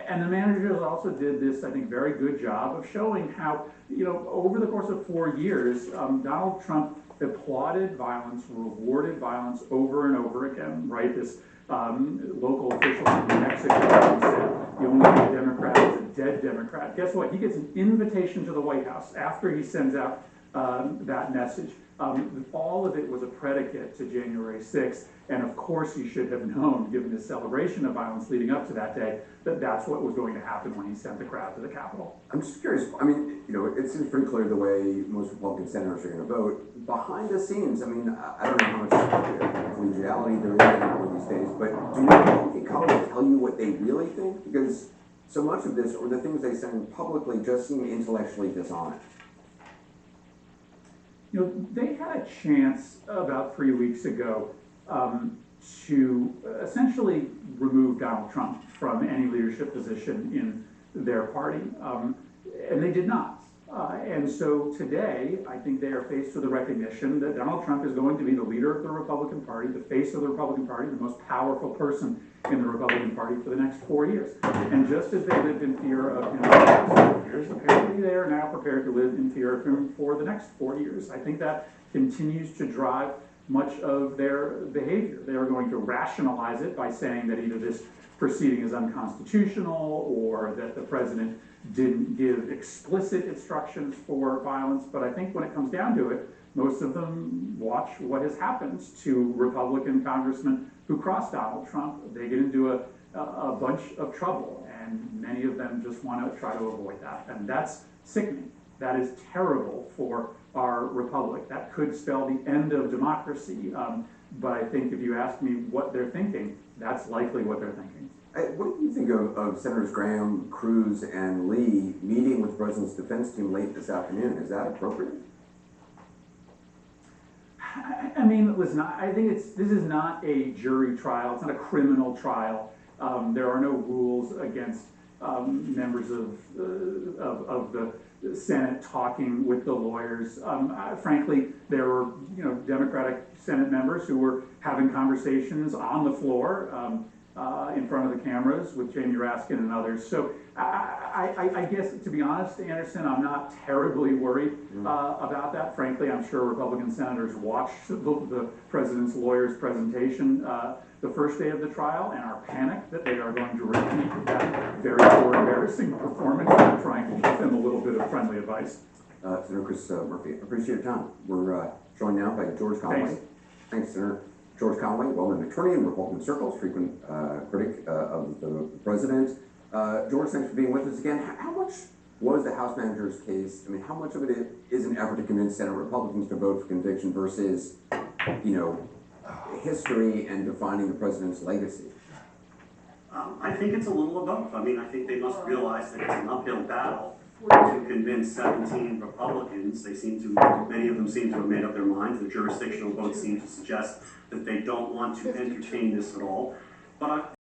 And the managers also did this, I think, very good job of showing how, over the course of 4 years, Donald Trump applauded violence, rewarded violence over and over again, right? This local official in New Mexico said the only good Democrat is a dead Democrat. Guess what? He gets an invitation to the White House after he sends out that message. All of it was a predicate to January 6th, and of course he should have known, given his celebration of violence leading up to that day, that that's what was going to happen when he sent the crowd to the Capitol. I'm just curious, I mean, it seems pretty clear the way most Republican senators are going to vote. Behind the scenes, I mean, I don't know how much collegiality there is anymore these days, but do Republican colleagues tell you what they really think? Because so much of this, or the things they send publicly, just seem intellectually dishonest. They had a chance about 3 weeks ago to essentially remove Donald Trump from any leadership position in their party, and they did not. And so today, I think they are faced with the recognition that Donald Trump is going to be the leader of the Republican Party, the face of the Republican Party, the most powerful person in the Republican Party for the next 4 years. And just as they lived in fear of him for the last 4 years, apparently they are now prepared to live in fear of him for the next 4 years. I think that continues to drive much of their behavior. They are going to rationalize it by saying that either this proceeding is unconstitutional or that the president didn't give explicit instructions for violence. But I think when it comes down to it, most of them watch what has happened to Republican congressmen who cross Donald Trump. They get into a bunch of trouble, and many of them just want to try to avoid that. And that's sickening. That is terrible for our republic. That could spell the end of democracy. But I think if you ask me what they're thinking, that's likely what they're thinking. What do you think of Senators Graham, Cruz, and Lee meeting with the president's defense team late this afternoon? Is that appropriate? I mean, listen, I think this is not a jury trial. It's not a criminal trial. There are no rules against members of the Senate talking with the lawyers. Frankly, there were Democratic Senate members who were having conversations on the floor in front of the cameras with Jamie Raskin and others. So I guess, to be honest, Anderson, I'm not terribly worried about that. Frankly, I'm sure Republican senators watched the president's lawyer's presentation the first day of the trial and are panicked that they are going to repeat that very poor, embarrassing performance. I'm trying to give them a little bit of friendly advice. Senator Chris Murphy, appreciate your time. We're joined now by George Conway. Thanks, Senator. George Conway, well-known attorney in Republican circles, frequent critic of the president. George, thanks for being with us again. How much was the House manager's case? I mean, how much of it is an effort to convince Senate Republicans to vote for conviction versus, history and defining the president's legacy? I think it's a little of both. I mean, I think they must realize that it's an uphill battle to convince 17 Republicans. Many of them seem to have made up their minds. The jurisdictional votes seem to suggest that they don't want to entertain this at all. But